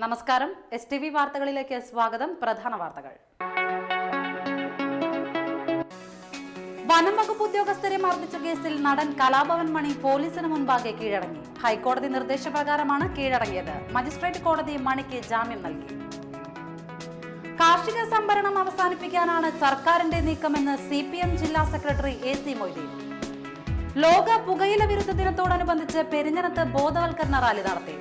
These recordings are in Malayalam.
നമസ്കാരം. STV വാർത്തകളിലേക്ക് സ്വാഗതം. പ്രധാന വാർത്തകൾ. വനംവകുപ്പ് ഉദ്യോഗസ്ഥരെ മർദ്ദിച്ച കേസിൽ നടൻ കലാഭവൻ മണി പോലീസിന് മുൻപാകെ കീഴടങ്ങി. ഹൈക്കോടതി നിർദ്ദേശപ്രകാരമാണ് കീഴടങ്ങിയത്. മജിസ്ട്രേറ്റ് കോടതി മണിക്ക് ജാമ്യം നൽകി. കാർഷിക സംഭരണം അവസാനിപ്പിക്കാനാണ് സർക്കാരിന്റെ നീക്കമെന്ന് CPM ജില്ലാ സെക്രട്ടറി AC മൊയ്തീൻ. ലോക പുകയില വിരുദ്ധ ദിനത്തോടനുബന്ധിച്ച് പെരിഞ്ഞനത്ത് ബോധവൽക്കരണ റാലി നടത്തി.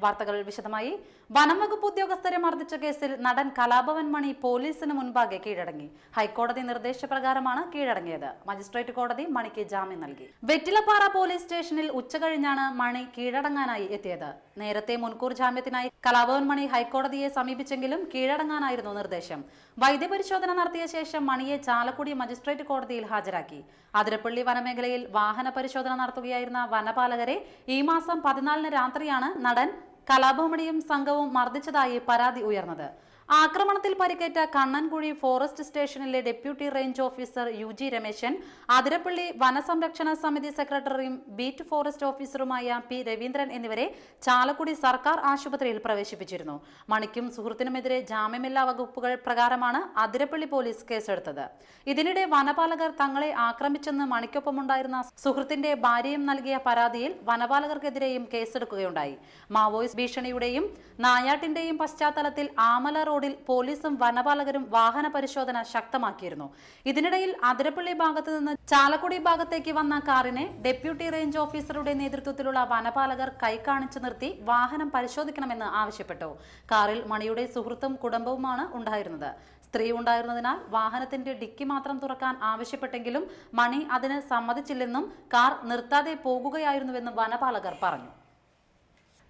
വാർത്തകൾ വിശദമായി. വനംവകുപ്പ് ഉദ്യോഗസ്ഥരെ മർദ്ദിച്ച കേസിൽ നടൻ കലാഭവൻ മണി പോലീസിന് മുൻപാകെ കീഴടങ്ങി. ഹൈക്കോടതി നിർദ്ദേശപ്രകാരമാണ് കീഴടങ്ങിയത്. മജിസ്ട്രേറ്റ് കോടതി മണിക്ക് ജാമ്യം നൽകി. വെറ്റിലപ്പാറ പോലീസ് സ്റ്റേഷനിൽ ഉച്ചകഴിഞ്ഞാണ് മണി കീഴടങ്ങാനായി എത്തിയത്. നേരത്തെ മുൻകൂർ ജാമ്യത്തിനായി കലാഭവൻ മണി ഹൈക്കോടതിയെ സമീപിച്ചെങ്കിലും കീഴടങ്ങാനായിരുന്നു നിർദ്ദേശം. വൈദ്യപരിശോധന നടത്തിയ ശേഷം മണിയെ ചാലക്കുടി മജിസ്ട്രേറ്റ് കോടതിയിൽ ഹാജരാക്കി. അതിരപ്പള്ളി വനമേഖലയിൽ വാഹന പരിശോധന നടത്തുകയായിരുന്ന വനപാലകരെ ഈ മാസം 14 രാത്രിയാണ് നടൻ കലാഭവൻ സംഘവും മർദ്ദിച്ചതായി പരാതി ഉയർന്നത്. ആക്രമണത്തിൽ പരിക്കേറ്റ കണ്ണൻകുഴി ഫോറസ്റ്റ് സ്റ്റേഷനിലെ deputy range officer UG Rameshan, Athirappilly വനസംരക്ഷണ സമിതി സെക്രട്ടറിയും ബീറ്റ് ഫോറസ്റ്റ് ഓഫീസറുമായ P രവീന്ദ്രൻ എന്നിവരെ ചാലക്കുടി സർക്കാർ ആശുപത്രിയിൽ പ്രവേശിപ്പിച്ചിരുന്നു. മണിക്കും സുഹൃത്തിനുമെതിരെ ജാമ്യമില്ലാ വകുപ്പുകൾ പ്രകാരമാണ് അതിരപ്പള്ളി പോലീസ് കേസെടുത്തത്. ഇതിനിടെ വനപാലകർ തങ്ങളെ ആക്രമിച്ചെന്ന് മണിക്കൊപ്പമുണ്ടായിരുന്ന സുഹൃത്തിന്റെ ഭാര്യയും നൽകിയ പരാതിയിൽ വനപാലകർക്കെതിരെയും കേസെടുക്കുകയുണ്ടായി. മാവോയിസ്റ്റ് ഭീഷണിയുടെയും നായാട്ടിന്റെയും പശ്ചാത്തലത്തിൽ ആമല റോഡിൽ പോലീസും വനപാലകരും വാഹന പരിശോധന ശക്തമാക്കിയിരുന്നു. ഇതിനിടയിൽ അതിരപ്പള്ളി ഭാഗത്ത് നിന്ന് ചാലക്കുടി ഭാഗത്തേക്ക് വന്ന കാറിനെ ഡെപ്യൂട്ടി റേഞ്ച് ഓഫീസറുടെ നേതൃത്വത്തിലുള്ള വനപാലകർ കൈകാണിച്ചു നിർത്തി വാഹനം പരിശോധിക്കണമെന്ന് ആവശ്യപ്പെട്ടു. കാറിൽ മണിയുടെ സുഹൃത്തും കുടുംബവുമാണ് ഉണ്ടായിരുന്നത്. സ്ത്രീ ഉണ്ടായിരുന്നതിനാൽ വാഹനത്തിന്റെ ഡിക്കി മാത്രം തുറക്കാൻ ആവശ്യപ്പെട്ടെങ്കിലും മണി അതിന് സമ്മതിച്ചില്ലെന്നും കാർ നിർത്താതെ പോകുകയായിരുന്നുവെന്നും വനപാലകർ പറഞ്ഞു.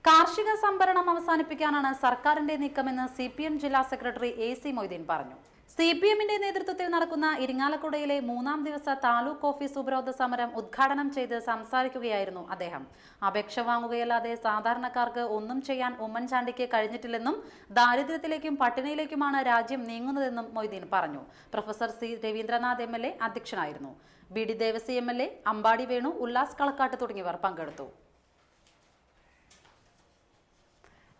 കാർഷിക സംഭരണം അവസാനിപ്പിക്കാനാണ് സർക്കാരിന്റെ നീക്കമെന്ന് CPM ജില്ലാ സെക്രട്ടറി AC മൊയ്തീൻ പറഞ്ഞു. CPMന്റെ നേതൃത്വത്തിൽ നടക്കുന്ന ഇരിങ്ങാലക്കുടയിലെ 3ാം ദിവസ താലൂക്ക് ഓഫീസ് ഉപരോധ സമരം ഉദ്ഘാടനം ചെയ്ത് സംസാരിക്കുകയായിരുന്നു അദ്ദേഹം. അപേക്ഷ വാങ്ങുകയല്ലാതെ സാധാരണക്കാർക്ക് ഒന്നും ചെയ്യാൻ ഉമ്മൻചാണ്ടിക്ക് കഴിഞ്ഞിട്ടില്ലെന്നും ദാരിദ്ര്യത്തിലേക്കും പട്ടിണിയിലേക്കുമാണ് രാജ്യം നീങ്ങുന്നതെന്നും മൊയ്തീൻ പറഞ്ഞു. പ്രൊഫസർ C രവീന്ദ്രനാഥ് MLA അധ്യക്ഷനായിരുന്നു. BD ദേവസി MLA, അമ്പാടി വേണു, ഉല്ലാസ് കളക്കാട്ട് തുടങ്ങിയവർ പങ്കെടുത്തു.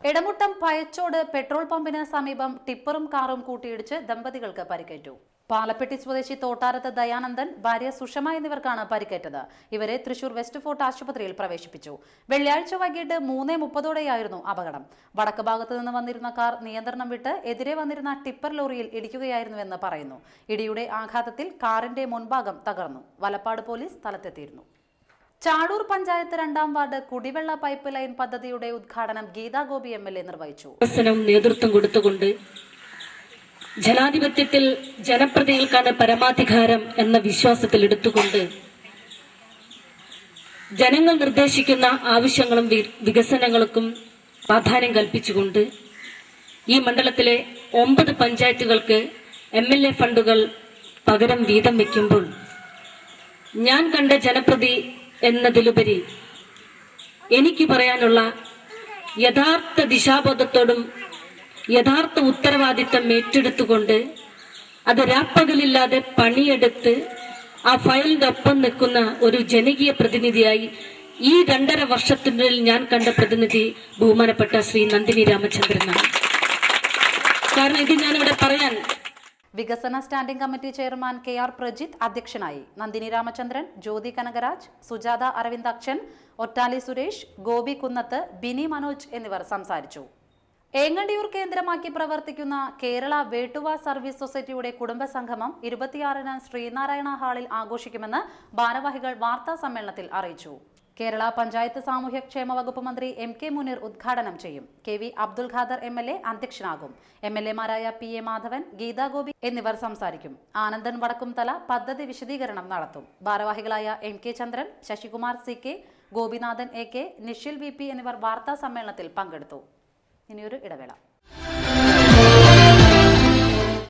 എടമുട്ടം പയച്ചോട് പെട്രോൾ പമ്പിന് സമീപം ടിപ്പറും കാറും കൂട്ടിയിടിച്ച് ദമ്പതികൾക്ക് പരിക്കേറ്റു. പാലപ്പെട്ടി സ്വദേശി തോട്ടാരത്ത് ദയാനന്ദൻ, ഭാര്യ സുഷമ എന്നിവർക്കാണ് പരിക്കേറ്റത്. ഇവരെ തൃശൂർ വെസ്റ്റ് ഫോർട്ട് ആശുപത്രിയിൽ പ്രവേശിപ്പിച്ചു. വെള്ളിയാഴ്ച വൈകിട്ട് 3:30 അപകടം. വടക്ക് ഭാഗത്തു നിന്ന് വന്നിരുന്ന കാർ നിയന്ത്രണം വിട്ട് എതിരെ വന്നിരുന്ന ടിപ്പർ ലോറിയിൽ ഇടിക്കുകയായിരുന്നുവെന്ന് പറയുന്നു. ഇടിയുടെ ആഘാതത്തിൽ കാറിന്റെ മുൻഭാഗം തകർന്നു. വലപ്പാട് പോലീസ് സ്ഥലത്തെത്തിയിരുന്നു. ചാടൂർ പഞ്ചായത്ത് 2ാം വാർഡ് കുടിവെള്ള പൈപ്പ് ലൈൻ പദ്ധതിയുടെ ഉദ്ഘാടനം ഗീതാ ഗോപി MLA നിർവഹിച്ചു. നേതൃത്വം കൊടുത്തുകൊണ്ട് ജനാധിപത്യത്തിൽ ജനപ്രതിനിധികൾക്കാണ് പരമാധികാരം എന്ന വിശ്വാസത്തിൽ എടുത്തുകൊണ്ട് ജനങ്ങൾ നിർദ്ദേശിക്കുന്ന ആവശ്യങ്ങളും വികസനങ്ങൾക്കും പ്രാധാന്യം കൽപ്പിച്ചുകൊണ്ട് ഈ മണ്ഡലത്തിലെ 9 പഞ്ചായത്തുകൾക്ക് MLA ഫണ്ടുകൾ പകരം വീതം വയ്ക്കുമ്പോൾ ഞാൻ കണ്ട ജനപ്രതി എന്നതിലുപരി എനിക്ക് പറയാനുള്ള യഥാർത്ഥ ദിശാബോധത്തോടും യഥാർത്ഥ ഉത്തരവാദിത്തം ഏറ്റെടുത്തുകൊണ്ട് അത് രാപ്പകലില്ലാതെ പണിയെടുത്ത് ആ ഫയലിന്റെ ഒപ്പം നിൽക്കുന്ന ഒരു ജനകീയ പ്രതിനിധിയായി ഈ 2.5 വർഷത്തിനുള്ളിൽ ഞാൻ കണ്ട പ്രതിനിധി ബഹുമാനപ്പെട്ട ശ്രീ നന്ദിനി രാമചന്ദ്രനാണ്. കാരണം ഇത് ഞാനിവിടെ പറയാൻ വികസന standing committee chairman KR Prajith അധ്യക്ഷനായി. നന്ദിനി രാമചന്ദ്രൻ, ജ്യോതി കനകരാജ്, സുജാത അരവിന്ദാക്ഷൻ, ഒറ്റാലി സുരേഷ്, ഗോപി കുന്നത്ത്, ബിനി മനോജ് എന്നിവർ സംസാരിച്ചു. ഏങ്ങണ്ടിയൂർ കേന്ദ്രമാക്കി പ്രവർത്തിക്കുന്ന കേരള വേട്ടുവ സർവീസ് സൊസൈറ്റിയുടെ കുടുംബസംഗമം 26-ന് ശ്രീനാരായണ ഹാളിൽ ആഘോഷിക്കുമെന്ന് ഭാരവാഹികൾ വാർത്താ സമ്മേളനത്തിൽ അറിയിച്ചു. കേരള പഞ്ചായത്ത് സാമൂഹ്യക്ഷേമ വകുപ്പ് മന്ത്രി MK മുനീർ ഉദ്ഘാടനം ചെയ്യും. KV Abdul Khader MLA അധ്യക്ഷനാകും. MLA-മാരായ PA Madhavan, Gita Gopi എന്നിവർ സംസാരിക്കും. ആനന്ദൻ വടക്കുംതല പദ്ധതി വിശദീകരണം നടത്തും. ഭാരവാഹികളായ MK ചന്ദ്രൻ, Sasikumar CK, Gopinathan AK, നിഷിൽ VP എന്നിവർ വാർത്താ സമ്മേളനത്തിൽ പങ്കെടുത്തു. ഇനിയൊരു ഇടവേള.